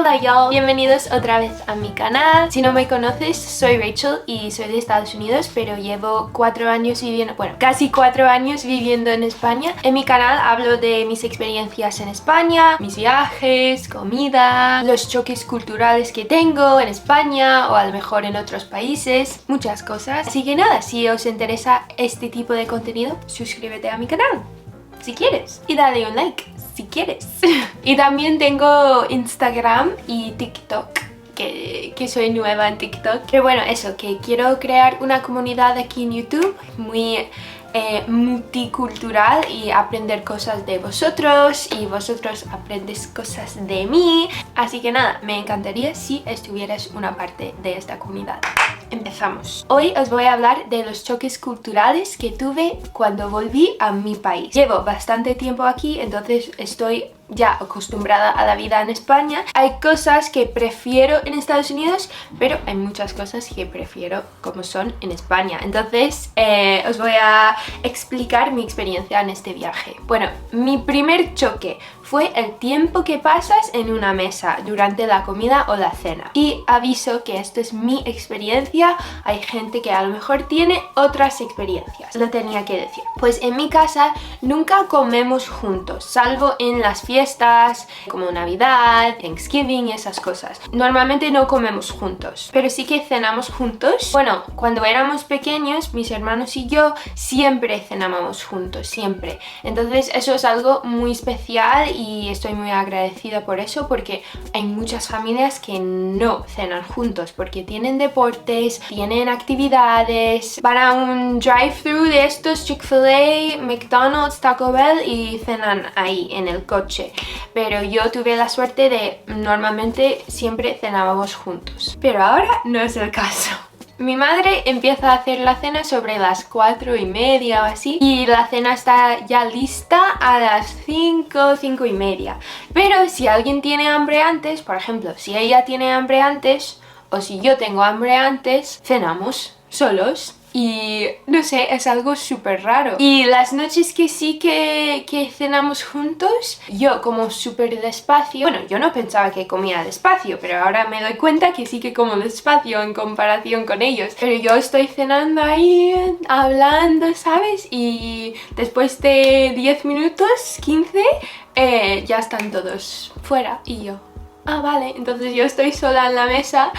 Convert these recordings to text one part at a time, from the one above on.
Hola y'all, bienvenidos otra vez a mi canal. Si no me conoces, soy Rachel y soy de Estados Unidos, pero llevo 4 años viviendo, bueno, casi 4 años viviendo en España. En mi canal hablo de mis experiencias en España, mis viajes, comida, los choques culturales que tengo en España o a lo mejor en otros países, muchas cosas. Así que nada, si os interesa este tipo de contenido, suscríbete a mi canal si quieres y dale un like si quieres. Y también tengo Instagram y TikTok, que soy nueva en TikTok. Pero bueno, eso, que quiero crear una comunidad aquí en YouTube muy multicultural y aprender cosas de vosotros y vosotros aprendes cosas de mí. Así que nada, me encantaría si estuvieras una parte de esta comunidad. Empezamos. Hoy os voy a hablar de los choques culturales que tuve cuando volví a mi país. Llevo bastante tiempo aquí, entonces estoy ya acostumbrada a la vida en España. Hay cosas que prefiero en Estados Unidos, pero hay muchas cosas que prefiero como son en España. Entonces os voy a explicar mi experiencia en este viaje. Bueno, mi primer choque fue el tiempo que pasas en una mesa durante la comida o la cena. Y aviso que esto es mi experiencia, hay gente que a lo mejor tiene otras experiencias. Lo tenía que decir. Pues en mi casa nunca comemos juntos, salvo en las fiestas como Navidad, Thanksgiving y esas cosas. Normalmente no comemos juntos, pero sí que cenamos juntos. Bueno, cuando éramos pequeños, mis hermanos y yo siempre cenábamos juntos, siempre. Entonces eso es algo muy especial y estoy muy agradecida por eso, porque hay muchas familias que no cenan juntos porque tienen deportes, tienen actividades, van a un drive-thru de estos, Chick-fil-A, McDonald's, Taco Bell y cenan ahí en el coche. Pero yo tuve la suerte de normalmente siempre cenábamos juntos, pero ahora no es el caso. Mi madre empieza a hacer la cena sobre las 4:30 o así, y la cena está ya lista a las 5, 5:30. Pero si alguien tiene hambre antes, por ejemplo, si ella tiene hambre antes o si yo tengo hambre antes, cenamos solos. Y no sé, es algo súper raro. Y las noches que sí que cenamos juntos, yo como súper despacio. Bueno, yo no pensaba que comía despacio, pero ahora me doy cuenta que sí que como despacio en comparación con ellos. Pero yo estoy cenando ahí, hablando, ¿sabes? Y después de 10 minutos, 15, ya están todos fuera y yo... Ah, vale, entonces yo estoy sola en la mesa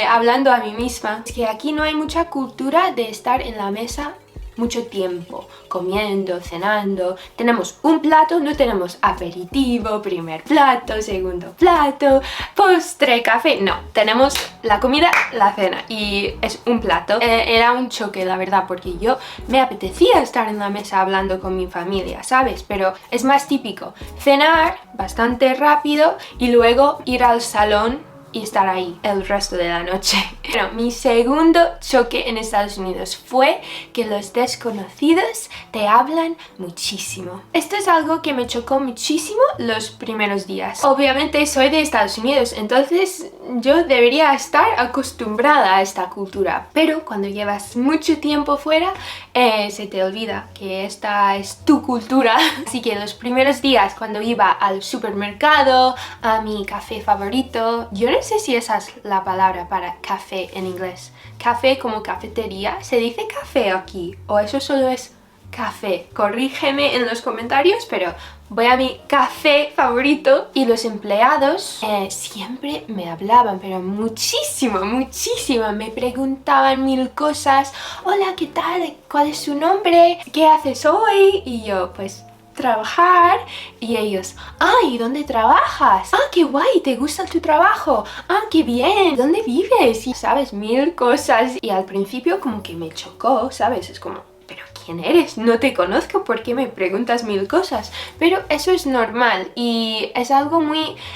hablando a mí misma. Es que aquí no hay mucha cultura de estar en la mesa mucho tiempo, comiendo, cenando. Tenemos un plato, no tenemos aperitivo, primer plato, segundo plato, postre, café. No, tenemos la comida, la cena y es un plato. Era un choque, la verdad, porque yo me apetecía estar en la mesa hablando con mi familia, ¿sabes? Pero es más típico cenar bastante rápido y luego ir al salón y estar ahí el resto de la noche. Bueno, mi segundo choque en Estados Unidos fue que los desconocidos te hablan muchísimo. Esto es algo que me chocó muchísimo los primeros días. Obviamente soy de Estados Unidos, entonces yo debería estar acostumbrada a esta cultura, pero cuando llevas mucho tiempo fuera, se te olvida que esta es tu cultura. Así que los primeros días cuando iba al supermercado, a mi café favorito, yo no sé si esa es la palabra para café en inglés. Café como cafetería, ¿se dice café aquí? ¿O eso solo es café? Corrígeme en los comentarios, pero voy a mi café favorito y los empleados siempre me hablaban, pero muchísimo, muchísimo. Me preguntaban mil cosas. Hola, ¿qué tal? ¿Cuál es su nombre? ¿Qué haces hoy? Y yo, pues... trabajar. Y ellos, ¡ay! ¿Dónde trabajas? ¡Ah, qué guay! ¿Te gusta tu trabajo? ¡Ah, qué bien! ¿Dónde vives? Y sabes, mil cosas. Y al principio como que me chocó, ¿sabes? Es como, ¿pero quién eres? No te conozco, ¿por qué me preguntas mil cosas? Pero eso es normal y es algo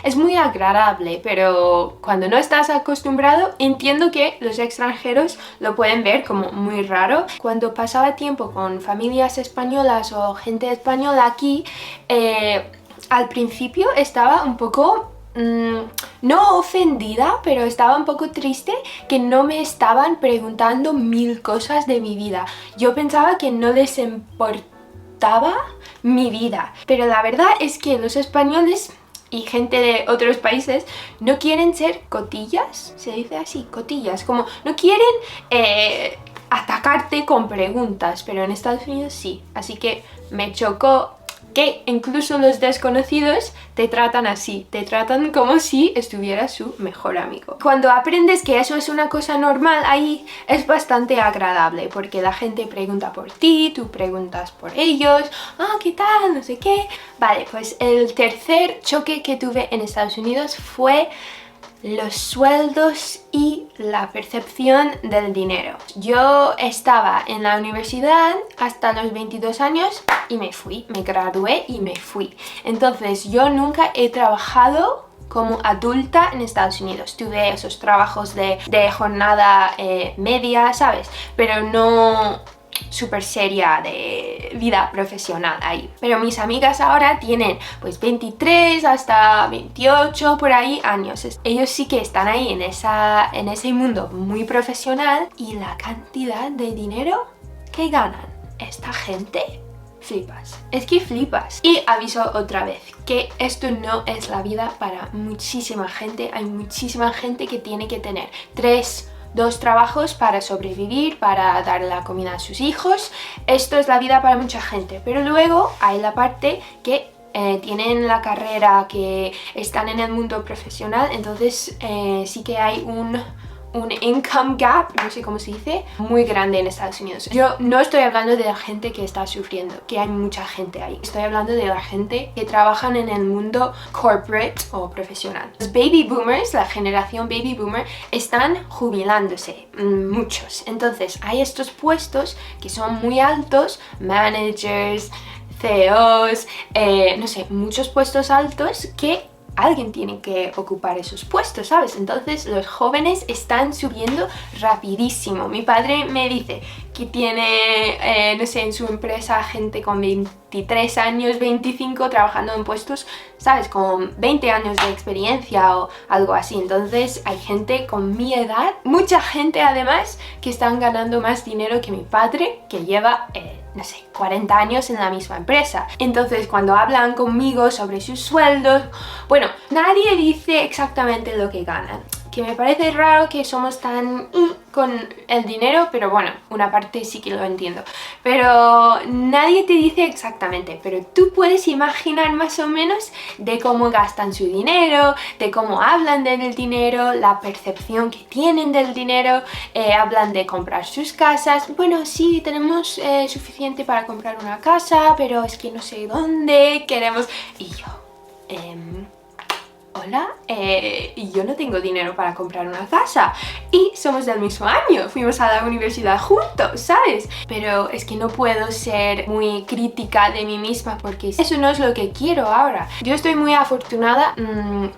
es muy agradable, pero cuando no estás acostumbrado, entiendo que los extranjeros lo pueden ver como muy raro. Cuando pasaba tiempo con familias españolas o gente española aquí, al principio estaba un poco... no ofendida, pero estaba un poco triste que no me estaban preguntando mil cosas de mi vida. Yo pensaba que no les importaba mi vida, pero la verdad es que los españoles y gente de otros países no quieren ser cotillas, se dice así, cotillas, como no quieren atacarte con preguntas, pero en Estados Unidos sí. Así que me chocó que incluso los desconocidos te tratan así, te tratan como si estuvieras su mejor amigo. Cuando aprendes que eso es una cosa normal, ahí es bastante agradable, porque la gente pregunta por ti, tú preguntas por ellos, ¿qué tal? No sé qué. Vale, pues el tercer choque que tuve en Estados Unidos fue los sueldos y la percepción del dinero. Yo estaba en la universidad hasta los 22 años y me fui, me gradué y me fui. Entonces yo nunca he trabajado como adulta en Estados Unidos. Tuve esos trabajos de jornada media, ¿sabes? Pero no súper seria de vida profesional ahí. Pero mis amigas ahora tienen pues 23 hasta 28 por ahí años. Ellos sí que están ahí en ese mundo muy profesional, y la cantidad de dinero que ganan esta gente, flipas. Es que flipas. Y aviso otra vez que esto no es la vida para muchísima gente. Hay muchísima gente que tiene que tener 2 trabajos para sobrevivir, para dar la comida a sus hijos. Esto es la vida para mucha gente, pero luego hay la parte que tienen la carrera, que están en el mundo profesional, entonces sí que hay un income gap, no sé cómo se dice, muy grande en Estados Unidos. Yo no estoy hablando de la gente que está sufriendo, que hay mucha gente ahí. Estoy hablando de la gente que trabajan en el mundo corporate o profesional. Los baby boomers, la generación baby boomer, están jubilándose, muchos. Entonces hay estos puestos que son muy altos, managers, CEOs, no sé, muchos puestos altos que alguien tiene que ocupar esos puestos, ¿sabes? Entonces los jóvenes están subiendo rapidísimo. Mi padre me dice que tiene, no sé, en su empresa gente con 23 años, 25 trabajando en puestos, ¿sabes? Con 20 años de experiencia o algo así. Entonces hay gente con mi edad, mucha gente además, que están ganando más dinero que mi padre, que lleva no sé, 40 años en la misma empresa. Entonces cuando hablan conmigo sobre sus sueldos, bueno, nadie dice exactamente lo que ganan, que me parece raro que somos tan con el dinero, pero bueno, una parte sí que lo entiendo, pero nadie te dice exactamente, pero tú puedes imaginar más o menos de cómo gastan su dinero, de cómo hablan del dinero, la percepción que tienen del dinero. Hablan de comprar sus casas. Bueno, sí, tenemos suficiente para comprar una casa, pero es que no sé dónde queremos. Y yo, hola, yo no tengo dinero para comprar una casa, y somos del mismo año, fuimos a la universidad juntos, ¿sabes? Pero es que no puedo ser muy crítica de mí misma, porque eso no es lo que quiero ahora. Yo estoy muy afortunada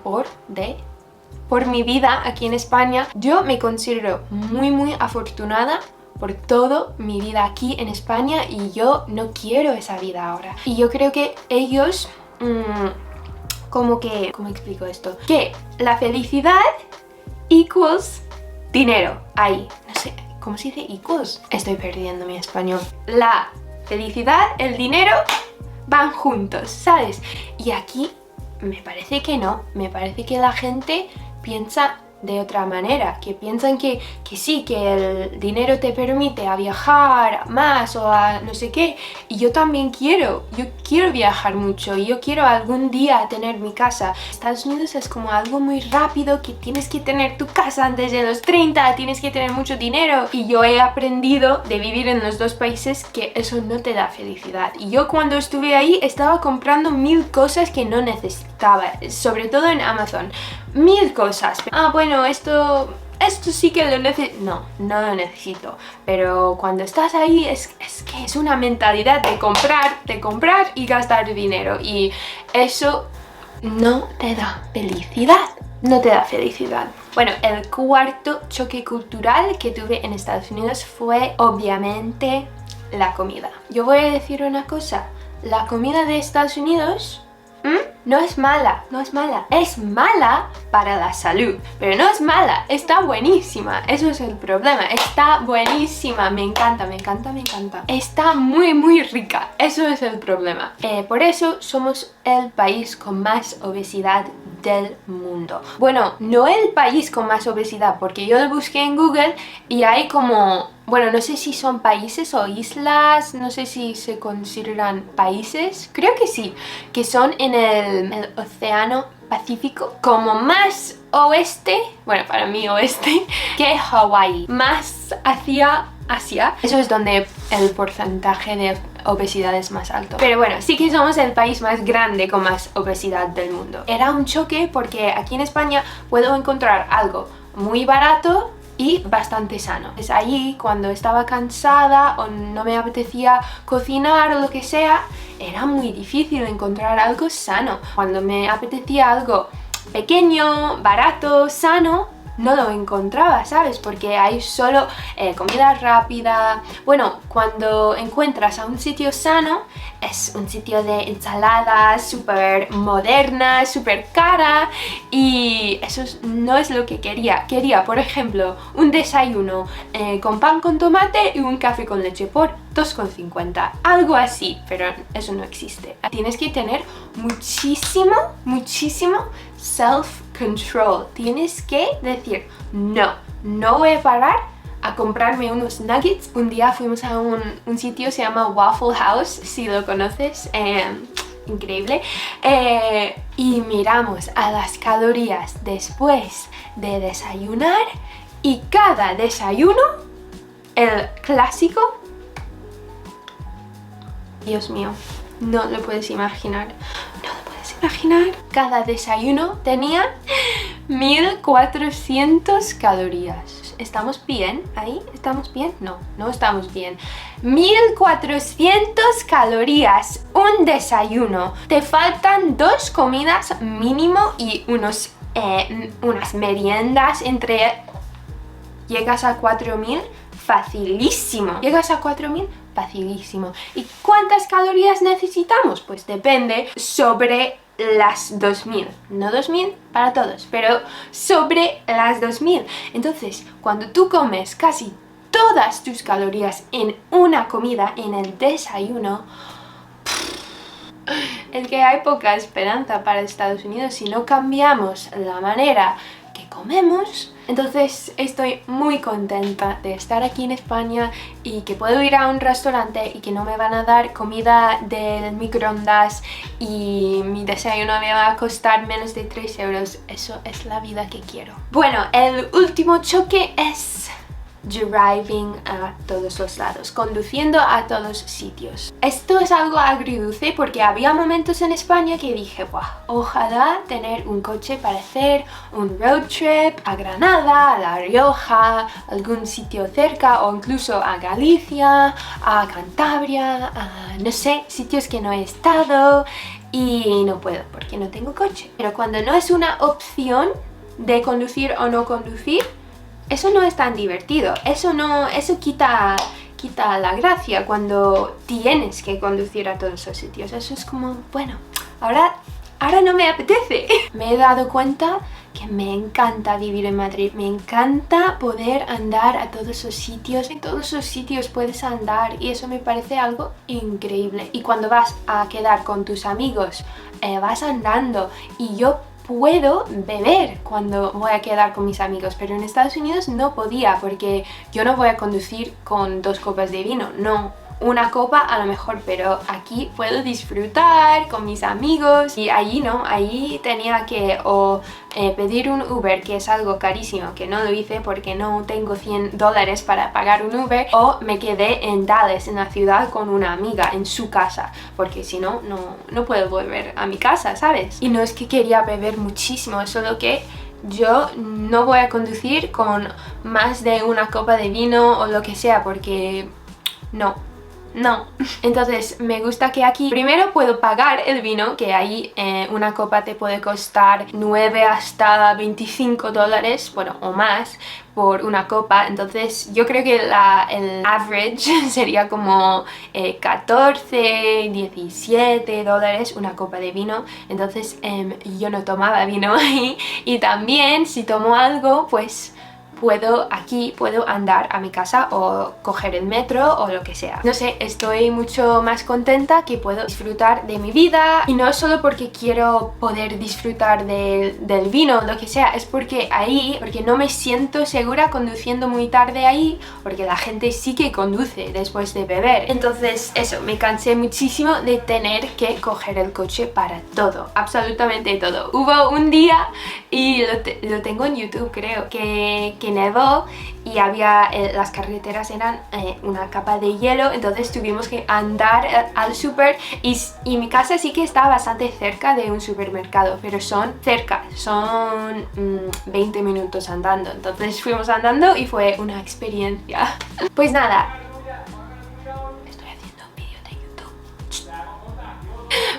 por mi vida aquí en España. Yo me considero muy afortunada por toda mi vida aquí en España, y yo no quiero esa vida ahora. Y yo creo que ellos ¿cómo explico esto? Que la felicidad equals dinero. Ahí, no sé, ¿cómo se dice equals? Estoy perdiendo mi español. La felicidad, el dinero van juntos, ¿sabes? Y aquí me parece que no. Me parece que la gente piensa de otra manera, que piensan que sí, que el dinero te permite a viajar más o a no sé qué, y yo también yo quiero viajar mucho, y yo quiero algún día tener mi casa. Estados Unidos es como algo muy rápido, que tienes que tener tu casa antes de los 30, tienes que tener mucho dinero, y yo he aprendido de vivir en los dos países que eso no te da felicidad. Y yo cuando estuve ahí estaba comprando 1000 cosas que no necesitaba, sobre todo en Amazon, 1000 cosas. Bueno, esto sí que lo necesito. No lo necesito. Pero cuando estás ahí es que es una mentalidad de comprar y gastar dinero. Y eso no te da felicidad. No te da felicidad. Bueno, el cuarto choque cultural que tuve en Estados Unidos fue obviamente la comida. Yo voy a decir una cosa. La comida de Estados Unidos No es mala, no es mala. Es mala para la salud, pero no es mala, está buenísima. Eso es el problema, está buenísima. Me encanta, me encanta, me encanta. Está muy, muy rica. Eso es el problema. Por eso somos el país con más obesidad del mundo. Bueno, no el país con más obesidad, porque yo lo busqué en Google y hay como... Bueno, no sé si son países o islas, no sé si se consideran países, creo que sí, que son en el Océano Pacífico, como más oeste, bueno, para mí oeste, que Hawái, más hacia Asia. Eso es donde el porcentaje de obesidad es más alto. Pero bueno, sí que somos el país más grande con más obesidad del mundo. Era un choque porque aquí en España puedo encontrar algo muy barato y bastante sano. Es allí cuando estaba cansada o no me apetecía cocinar o lo que sea, era muy difícil encontrar algo sano. Cuando me apetecía algo pequeño, barato, sano, no lo encontraba, ¿sabes? Porque hay solo comida rápida. Bueno, cuando encuentras a un sitio sano, es un sitio de ensaladas súper moderna, súper cara, y eso no es lo que quería. Quería, por ejemplo, un desayuno con pan con tomate y un café con leche por 2,50. Algo así, pero eso no existe. Tienes que tener muchísimo, muchísimo self-control. Tienes que decir, no voy a parar a comprarme unos nuggets. Un día fuimos a un sitio, se llama Waffle House, si lo conoces, increíble, y miramos a las calorías después de desayunar, y cada desayuno, el clásico, Dios mío, no lo puedes imaginar, no lo puedes imaginar. Cada desayuno tenía 1400 calorías. ¿Estamos bien ahí? ¿Estamos bien? No, no estamos bien. 1400 calorías, un desayuno. Te faltan 2 comidas mínimo y unas meriendas entre... Llegas a 4000 facilísimo. Llegas a 4000 facilísimo. ¿Y cuántas calorías necesitamos? Pues depende sobre las 2000. No 2000 para todos, pero sobre las 2000. Entonces, cuando tú comes casi todas tus calorías en una comida, en el desayuno, es que hay poca esperanza para Estados Unidos si no cambiamos la manera que comemos. Entonces estoy muy contenta de estar aquí en España y que puedo ir a un restaurante y que no me van a dar comida del microondas y mi desayuno me va a costar menos de 3 euros. Eso es la vida que quiero. Bueno, el último choque es driving a todos los lados, conduciendo a todos sitios. Esto es algo agridulce porque había momentos en España que dije, "Buah, ojalá tener un coche para hacer un road trip a Granada, a La Rioja, algún sitio cerca o incluso a Galicia, a Cantabria, a no sé, sitios que no he estado y no puedo porque no tengo coche." Pero cuando no es una opción de conducir o no conducir, eso no es tan divertido, eso quita la gracia cuando tienes que conducir a todos esos sitios. Eso es como, bueno, ahora no me apetece. Me he dado cuenta que me encanta vivir en Madrid, me encanta poder andar a todos esos sitios. En todos esos sitios puedes andar y eso me parece algo increíble. Y cuando vas a quedar con tus amigos, vas andando, y yo puedo beber cuando voy a quedar con mis amigos, pero en Estados Unidos no podía porque yo no voy a conducir con 2 copas de vino, no, una copa a lo mejor, pero aquí puedo disfrutar con mis amigos y allí no, allí tenía que pedir un Uber, que es algo carísimo, que no lo hice porque no tengo $100 para pagar un Uber, o me quedé en Dallas, en la ciudad, con una amiga en su casa, porque si no, no puedo volver a mi casa, ¿sabes? Y no es que quería beber muchísimo, es solo que yo no voy a conducir con más de una copa de vino o lo que sea, porque no no. Entonces me gusta que aquí primero puedo pagar el vino, que ahí una copa te puede costar 9 hasta 25 dólares, bueno, o más por una copa. Entonces yo creo que el average sería como 14, 17 dólares una copa de vino. Entonces yo no tomaba vino ahí, y también si tomo algo pues puedo andar a mi casa o coger el metro o lo que sea. No sé, estoy mucho más contenta, que puedo disfrutar de mi vida, y no solo porque quiero poder disfrutar del vino o lo que sea, es porque no me siento segura conduciendo muy tarde ahí, porque la gente sí que conduce después de beber. Entonces eso, me cansé muchísimo de tener que coger el coche para todo, absolutamente todo. Hubo un día, y lo tengo en YouTube creo, que nevó y había las carreteras eran una capa de hielo, entonces tuvimos que andar al súper, y mi casa sí que está bastante cerca de un supermercado, pero son 20 minutos andando, entonces fuimos andando y fue una experiencia. Pues nada, estoy haciendo un vídeo de YouTube.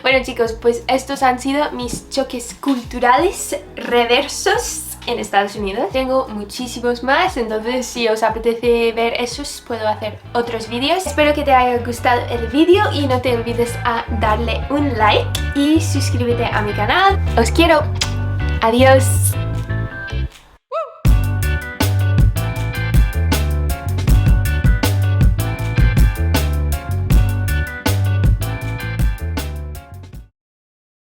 Bueno chicos, pues estos han sido mis choques culturales reversos en Estados Unidos. Tengo muchísimos más, entonces si os apetece ver esos puedo hacer otros vídeos. Espero que te haya gustado el vídeo y no te olvides a darle un like y suscríbete a mi canal. Os quiero. Adiós.